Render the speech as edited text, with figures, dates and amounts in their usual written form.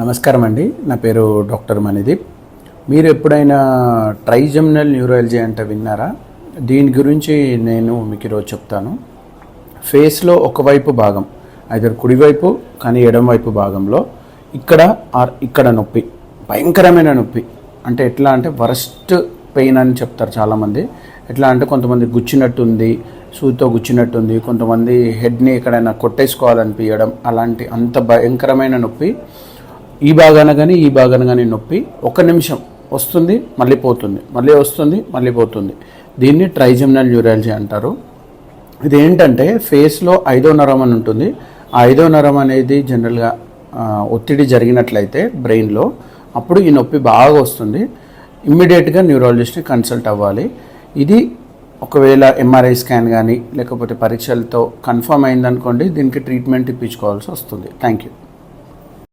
నమస్కారం అండి. నా పేరు డాక్టర్ మణిదీప్. మీరు ఎప్పుడైనా ట్రైజెమినల్ న్యూరాలజీ అంటే విన్నారా? దీని గురించి నేను మీకు ఈరోజు చెప్తాను. ఫేస్లో ఒకవైపు భాగం, ఐదర్ కుడివైపు కానీ ఎడమవైపు భాగంలో ఇక్కడ నొప్పి, భయంకరమైన నొప్పి. అంటే ఎట్లా అంటే వరస్ట్ పెయిన్ అని చెప్తారు చాలామంది. ఎట్లా అంటే కొంతమంది గుచ్చినట్టుంది, సూదితో గుచ్చినట్టుంది, కొంతమంది హెడ్ని ఎక్కడైనా కొట్టేసుకోవాలనిపించడం, అలాంటి అంత భయంకరమైన నొప్పి. ఈ భాగాన కానీ నొప్పి 1 నిమిషం వస్తుంది, మళ్ళీ పోతుంది, మళ్ళీ వస్తుంది, మళ్ళీ పోతుంది. దీన్ని ట్రైజెమినల్ న్యూరాలజీ అంటారు. ఇది ఏంటంటే ఫేస్లో 5వ నరం అని ఉంటుంది. ఆ 5వ నరం అనేది జనరల్గా ఒత్తిడి జరిగినట్లయితే బ్రెయిన్లో, అప్పుడు ఈ నొప్పి బాగా వస్తుంది. ఇమ్మీడియట్గా న్యూరాలజిస్ట్ని కన్సల్ట్ అవ్వాలి. ఇది ఒకవేళ ఎంఆర్ఐ స్కాన్ కానీ లేకపోతే పరీక్షలతో కన్ఫర్మ్ అయిందనుకోండి, దీనికి ట్రీట్మెంట్ ఇప్పించుకోవాల్సి వస్తుంది. Thank you.